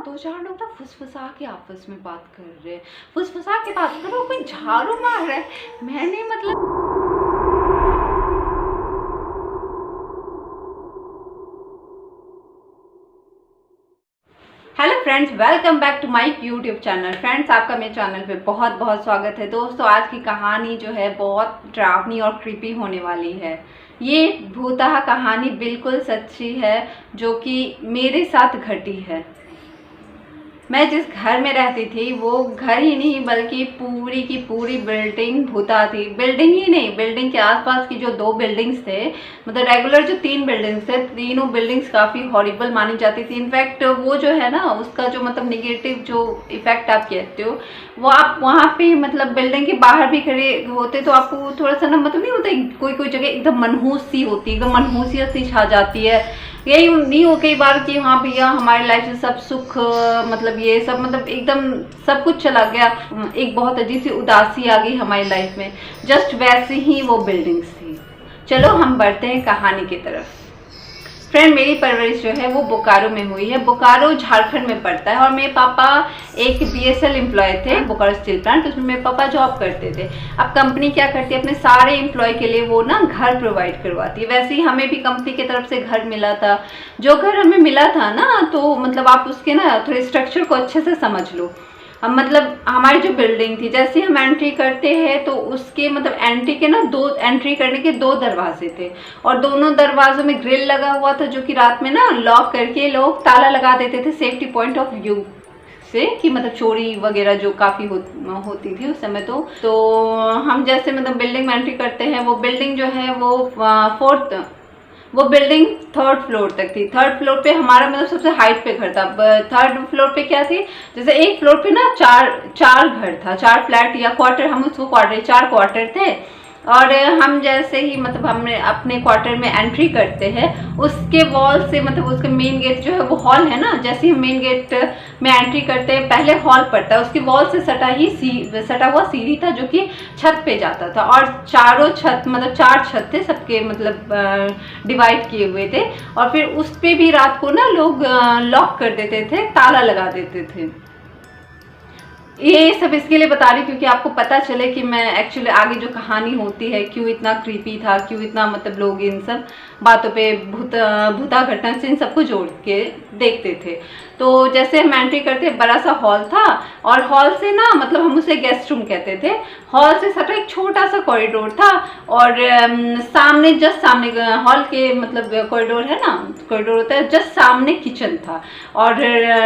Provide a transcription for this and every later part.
दो चार लोग ना फुसफुसा के आपस में बात कर रहे हैं, फुसफुसा के बात कर रहे हो, कोई झाड़ू मार रहा है। मैंने मतलब hello friends, welcome back to my YouTube channel. Friends, आपका मेरे चैनल पे बहुत बहुत स्वागत है। दोस्तों, आज की कहानी जो है बहुत डरावनी और क्रीपी होने वाली है। ये भूतहा कहानी बिल्कुल सच्ची है, जो कि मेरे साथ घटी है। मैं जिस घर में रहती थी वो घर ही नहीं बल्कि पूरी की पूरी बिल्डिंग भूता थी। बिल्डिंग ही नहीं, बिल्डिंग के आसपास की जो दो बिल्डिंग्स थे, मतलब रेगुलर जो तीन बिल्डिंग्स थे, तीनों बिल्डिंग्स काफ़ी हॉरिबल मानी जाती थी। इनफैक्ट वो जो है ना, उसका जो मतलब निगेटिव जो इफेक्ट आप कहते हो, वो आप वहाँ पे मतलब बिल्डिंग के बाहर भी खड़े होते तो आपको थोड़ा सा ना मतलब नहीं होता, कोई कोई जगह एकदम मनहूस सी होती है, एकदम मनहूसियत सी छा जाती है। यही नहीं हो कई बार कि हाँ भैया हमारी लाइफ से सब सुख मतलब ये सब मतलब एकदम सब कुछ चला गया, एक बहुत अजीब सी उदासी आ गई हमारी लाइफ में। जस्ट वैसे ही वो बिल्डिंग्स थी। चलो हम बढ़ते हैं कहानी की तरफ। फ्रेंड, मेरी परवरिश जो है वो बोकारो में हुई है। बोकारो झारखंड में पड़ता है और मेरे पापा एक बीएसएल एम्प्लॉय थे, बोकारो स्टील प्लांट। उसमें मेरे पापा जॉब करते थे। अब कंपनी क्या करती है, अपने सारे एम्प्लॉय के लिए वो ना घर प्रोवाइड करवाती है। वैसे ही हमें भी कंपनी की तरफ से घर मिला था। जो घर हमें मिला था ना, तो मतलब आप उसके ना थोड़े स्ट्रक्चर को अच्छे से समझ लो। अब मतलब हमारी जो बिल्डिंग थी, जैसे हम एंट्री करते हैं तो उसके मतलब एंट्री के ना एंट्री करने के दो दरवाजे थे और दोनों दरवाजों में ग्रिल लगा हुआ था, जो कि रात में ना लॉक करके लोग ताला लगा देते थे सेफ्टी पॉइंट ऑफ व्यू से, कि मतलब चोरी वगैरह जो काफ़ी होती थी उस समय। तो हम जैसे मतलब बिल्डिंग में एंट्री करते हैं, वो बिल्डिंग जो है वो बिल्डिंग थर्ड फ्लोर तक थी। थर्ड फ्लोर पे हमारा मतलब सबसे हाइट पे घर था। थर्ड फ्लोर पे क्या थी, जैसे एक फ्लोर पे ना चार घर था, चार फ्लैट या क्वार्टर, हम उसको चार क्वार्टर थे। और हम जैसे ही मतलब हमने अपने क्वार्टर में एंट्री करते हैं, उसके वॉल से मतलब उसके मेन गेट जो है वो हॉल है ना, जैसे ही मेन गेट में एंट्री करते हैं पहले हॉल पड़ता है, उसकी वॉल से सटा हुआ सीढ़ी था जो कि छत पे जाता था। और चारों छत मतलब चार छत थे सबके, मतलब डिवाइड किए हुए थे। और फिर उस पे भी रात को ना लोग लॉक कर देते थे, ताला लगा देते थे। ये सब इसके लिए बता रही क्योंकि आपको पता चले कि मैं एक्चुअली आगे जो कहानी होती है क्यों इतना क्रीपी था, क्यों इतना मतलब लोग इन सब बातों पे भूता घटना से इन सबको जोड़ के देखते थे। तो जैसे हम एंट्री करते, बड़ा सा हॉल था और हॉल से ना मतलब हम उसे गेस्ट रूम कहते थे। हॉल से सटा एक छोटा सा कॉरिडोर था और सामने जस्ट सामने हॉल के मतलब कॉरिडोर है ना, कॉरिडोर होता है, जस्ट सामने किचन था। और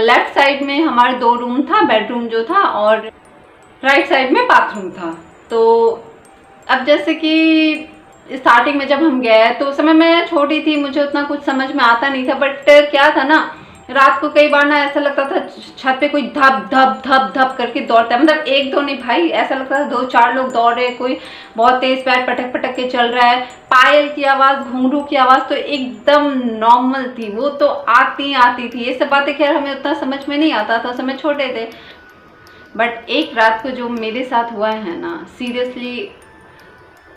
लेफ्ट साइड में हमारे दो रूम था, बेडरूम जो था, और राइट साइड में बाथरूम था। तो अब जैसे कि स्टार्टिंग में जब हम गए तो उस समय मैं छोटी थी, मुझे उतना कुछ समझ में आता नहीं था। बट क्या था ना, रात को कई बार ना ऐसा लगता था छत पे कोई धप धप धप धप करके दौड़ता है। मतलब एक दो नहीं भाई, ऐसा लगता था दो चार लोग दौड़ रहे, कोई बहुत तेज पैर पटक पटक के चल रहा है। पायल की आवाज़, घुंघरू की आवाज़ तो एकदम नॉर्मल थी, वो तो आती थी। ये सब बातें खैर हमें उतना समझ में नहीं आता था, समय छोटे थे। बट एक रात को जो मेरे साथ हुआ है ना, सीरियसली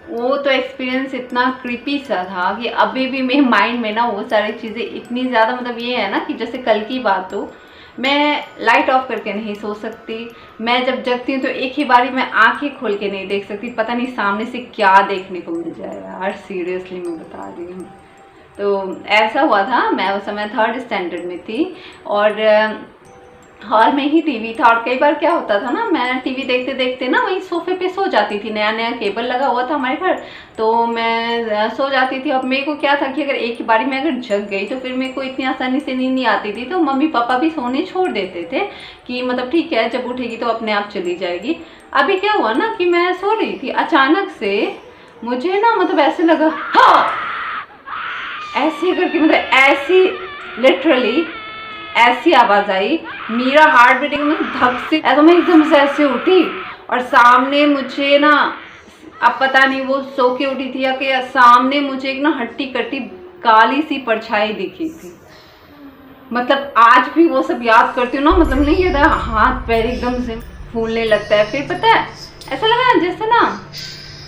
वो तो एक्सपीरियंस इतना क्रीपी सा था कि अभी भी मेरे माइंड में ना वो सारी चीज़ें इतनी ज़्यादा, मतलब ये है ना कि जैसे कल की बात हो, मैं लाइट ऑफ करके नहीं सो सकती। मैं जब जगती हूँ तो एक ही बारी में आंखें खोल के नहीं देख सकती, पता नहीं सामने से क्या देखने को मिल जाए यार, सीरियसली मैं बता रही हूँ। तो ऐसा हुआ था, मैं उस समय थर्ड स्टैंडर्ड में थी और हॉल में ही टीवी था। और कई बार क्या होता था ना, मैं टीवी देखते देखते ना वहीं सोफे पे सो जाती थी। नया नया केबल लगा हुआ था हमारे घर, तो मैं सो जाती थी। अब मेरे को क्या था कि अगर एक ही बारी में अगर जग गई तो फिर मेरे को इतनी आसानी से नींद नहीं आती थी। तो मम्मी पापा भी सोने छोड़ देते थे कि मतलब ठीक है, जब उठेगी तो अपने आप चली जाएगी। अभी क्या हुआ ना कि मैं सो रही थी, अचानक से मुझे ना मतलब ऐसे लगा, हाँ ऐसे करके, मतलब ऐसी लिटरली ऐसी आवाज आई, मेरा हार्ट बीटिंग में धक से ऐसा, मैं एकदम से ऐसे उठी और सामने मुझे ना, अब पता नहीं वो सो के उठी थी या कि सामने मुझे एक ना हट्टी कट्टी काली सी परछाई दिखी थी। मतलब आज भी वो सब याद करती हूँ ना, मतलब नहीं कहता, हाथ पैर एकदम से फूलने लगता है। फिर पता है ऐसा लगा जैसे ना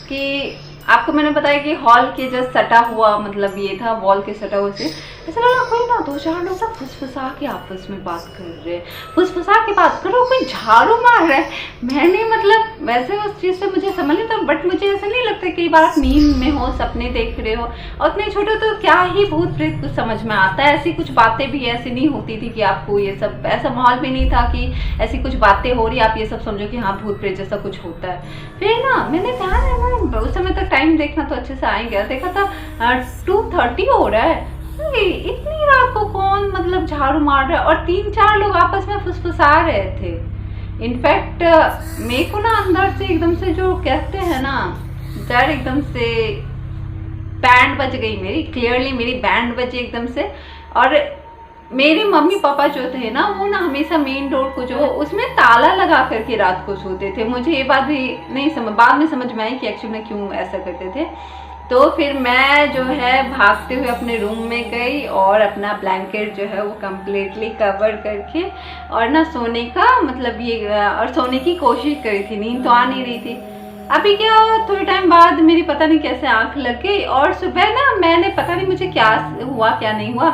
कि आपको मैंने बताया कि हॉल के जस्ट सटा हुआ मतलब ये था, वॉल के सटा हुए से ऐसा लगा कोई ना 2-4 लोग ना फुसफुसा के आपस में बात कर रहे हैं, फुसफुसा के बात कर रहे हो, कोई झाड़ू मार रहा है। मैंने मतलब वैसे उस चीज़ से मुझे समझ नहीं था, बट मुझे ऐसा नहीं लगता कई बार आप नींद में हो, सपने देख रहे हो और उतने छोटे तो क्या ही भूत प्रेत कुछ समझ में आता है। ऐसी कुछ बातें भी ऐसी नहीं होती थी कि आपको ये सब, ऐसा माहौल भी नहीं था कि ऐसी कुछ बातें हो रही आप ये सब समझो कि हाँ भूत प्रेत जैसा कुछ होता है। फिर ना मैंने ध्यान उस समय तक टाइम देखना तो अच्छे से आ ही गया, देखा था 2:30 हो रहा है, इतनी रात को कौन मतलब झाड़ू मार रहा है, और 3-4 लोग आपस में फुसफुसा रहे थे। इनफैक्ट मेरे को ना अंदर से एकदम से जो कहते हैं ना डर, एकदम से बैंड बज गई मेरी, क्लियरली मेरी बैंड बजी एकदम से। और मेरे मम्मी पापा जो थे ना वो ना हमेशा मेन डोर को जो उसमें ताला लगा करके रात को सोते थे। मुझे ये बात भी नहीं समझ, बाद में समझ में आई कि एक्चुअली में क्यों ऐसा करते थे। तो फिर मैं जो है भागते हुए अपने रूम में गई और अपना ब्लैंकेट जो है वो कम्प्लीटली कवर करके और ना सोने का मतलब ये और सोने की कोशिश करी थी। नींद तो आ नहीं रही थी। अभी क्या थोड़े टाइम बाद मेरी पता नहीं कैसे आंख लग गई और सुबह ना मैंने पता नहीं मुझे क्या हुआ क्या नहीं हुआ,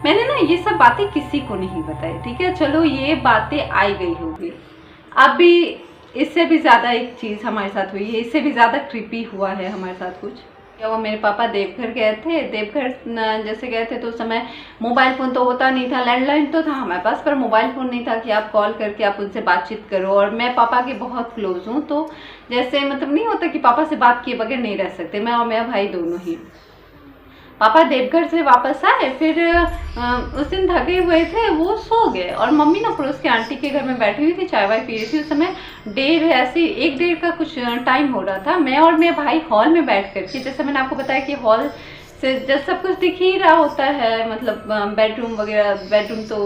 मैंने ना ये सब बातें किसी को नहीं बताई। ठीक है, चलो ये बातें आई गई होगी। अभी इससे भी ज़्यादा एक चीज़ हमारे साथ हुई है, इससे भी ज़्यादा क्रीपी हुआ है हमारे साथ कुछ। क्या वो मेरे पापा देवघर गए थे, देवघर जैसे गए थे तो उस समय मोबाइल फ़ोन तो होता नहीं था, लैंडलाइन तो था हमारे पास पर मोबाइल फ़ोन नहीं था कि आप कॉल करके आप उनसे बातचीत करो। और मैं पापा के बहुत क्लोज हूँ, तो जैसे मतलब नहीं होता कि पापा से बात किए बगैर नहीं रह सकते, मैं और मेरा भाई दोनों ही। पापा देवघर से वापस आए, फिर उस दिन थके हुए थे, वो सो गए और मम्मी ना पड़ोस के आंटी के घर में बैठी हुई थी, चाय वाय पी रही थी। उस समय 1:30 का कुछ टाइम हो रहा था। मैं और मेरे भाई हॉल में बैठ करके, जैसे मैंने आपको बताया कि हॉल से जब सब कुछ दिख ही रहा होता है, मतलब बेडरूम वगैरह, बेडरूम तो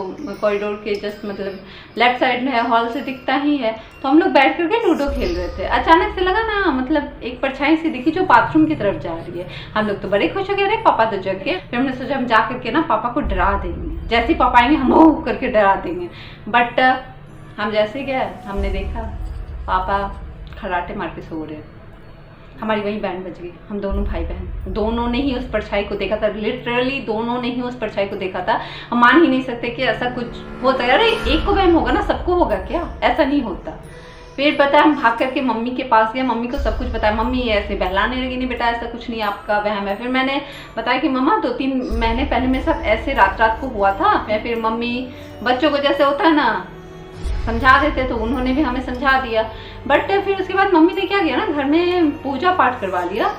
कॉरिडोर के जस्ट मतलब लेफ्ट साइड में है, हॉल से दिखता ही है। तो हम लोग बैठ करके लूडो खेल रहे थे। अचानक से लगा ना मतलब एक परछाई सी दिखी जो बाथरूम की तरफ जा रही है। हम लोग तो बड़े खुश हो गए, अरे पापा तो जग गए। फिर हमने सोचा हम जा करके ना पापा को डरा देंगे, जैसे ही पापा आएंगे हम हो करके डरा देंगे। बट हम जैसे गए हमने देखा पापा खराटे मार के सो रहे। हमारी वही बैंड बज गई। हम दोनों भाई बहन दोनों ने ही उस परछाई को देखा था, लिटरली दोनों ने ही उस परछाई को देखा था। हम मान ही नहीं सकते कि ऐसा कुछ होता है। अरे एक को वहम होगा ना, सबको होगा क्या? ऐसा नहीं होता। फिर पता हम भाग करके मम्मी के पास गए, मम्मी को सब कुछ बताया। मम्मी ऐसे बहलाने लगी, नहीं बेटा ऐसा कुछ नहीं, आपका वहम है। फिर मैंने बताया कि मम्मा 2-3 महीने पहले मेरे साथ ऐसे रात को हुआ था। फिर मम्मी बच्चों को जैसे होता है ना समझा देते, तो उन्होंने भी हमें समझा दिया। बट फिर उसके बाद मम्मी ने क्या किया ना, घर में पूजा पाठ करवा लिया।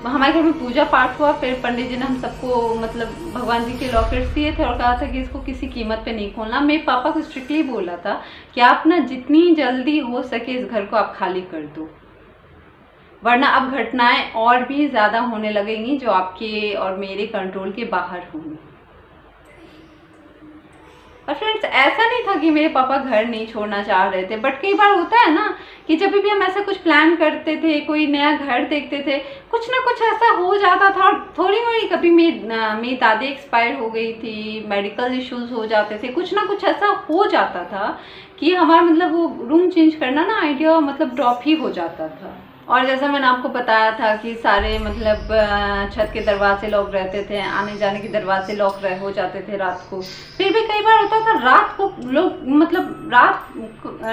हमारे घर में पूजा पाठ हुआ। फिर पंडित जी ने हम सबको मतलब भगवान जी के लॉकेट्स दिए थे और कहा था कि इसको किसी कीमत पे नहीं खोलना। मेरे पापा को स्ट्रिक्टली बोला था कि आप ना जितनी जल्दी हो सके इस घर को आप खाली कर दो, वरना अब घटनाएं और भी ज़्यादा होने लगेंगी जो आपके और मेरे कंट्रोल के बाहर होंगी। और फ्रेंड्स ऐसा नहीं था कि मेरे पापा घर नहीं छोड़ना चाह रहे थे, बट कई बार होता है ना कि जब भी हम ऐसा कुछ प्लान करते थे, कोई नया घर देखते थे, कुछ ना कुछ ऐसा हो जाता था। और थोड़ी मोड़ी कभी मेरी दादी एक्सपायर हो गई थी, मेडिकल इश्यूज हो जाते थे, कुछ ना कुछ ऐसा हो जाता था कि हमारा मतलब वो रूम चेंज करना ना आइडिया मतलब ड्रॉप ही हो जाता था। और जैसा मैंने आपको बताया था कि सारे मतलब छत के दरवाजे लॉक रहते थे, आने जाने के दरवाजे लॉक हो जाते थे रात को। फिर भी कई बार होता था रात को लोग मतलब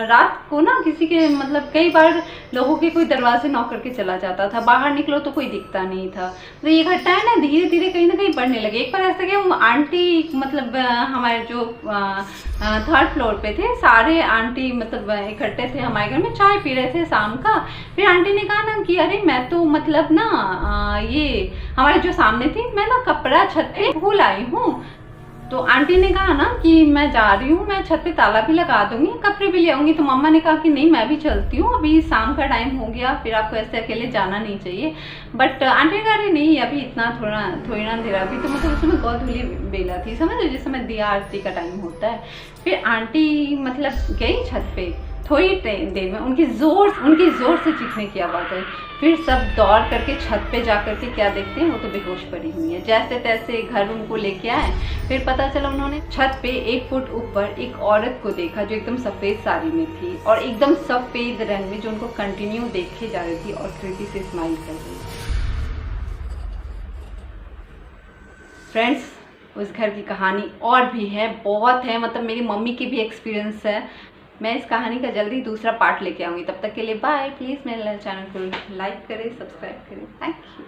रात को ना किसी के मतलब कई बार लोगों के कोई दरवाजे नॉक करके चला जाता था, बाहर निकलो तो कोई दिखता नहीं था। तो ये घटनाएं ना धीरे धीरे कहीं ना कहीं बढ़ने लगी। एक बार ऐसा कि आंटी मतलब हमारे जो 3rd फ्लोर पे थे, सारे आंटी मतलब इकट्ठे थे हमारे घर में, चाय पी रहे थे शाम का। फिर आंटी ने कहा ना कि अरे मैं तो मतलब ना ये हमारे जो सामने थी, मैं ना कपड़ा छत पे भूल आई हूँ। तो आंटी ने कहा ना कि मैं जा रही हूँ, मैं छत पे ताला भी लगा दूंगी, कपड़े भी ले आऊंगी। तो मम्मा ने कहा कि नहीं मैं भी चलती हूँ, अभी शाम का टाइम हो गया, फिर आपको ऐसे अकेले जाना नहीं चाहिए। बट आंटी ने कहा अरे नहीं अभी इतना थोड़ी ना अंधेरा, अभी तो मतलब उसमें गोधूली बेला थी, समझ लो जिस समय दिया आरती का टाइम होता है। फिर आंटी मतलब गई छत पे, थोड़ी देर में उनकी जोर से चीखने की आवाज़ आई। फिर सब दौड़ करके छत पे जा करके क्या देखते हैं, वो तो बेहोश पड़ी हुई है। जैसे तैसे घर उनको लेके आए। फिर पता चला उन्होंने छत पे 1 फुट ऊपर एक औरत को देखा जो एकदम सफ़ेद साड़ी में थी और एकदम सफ़ेद रंग में, जो उनको कंटिन्यू देखे जा रही थी और खिड़की से स्माइल कर रही थी। फ्रेंड्स उस घर की कहानी और भी है, बहुत है, मतलब मेरी मम्मी की भी एक्सपीरियंस है। मैं इस कहानी का जल्दी दूसरा पार्ट लेके आऊँगी। तब तक के लिए बाय। प्लीज़ मेरे चैनल को लाइक करें, सब्सक्राइब करें। Thank you.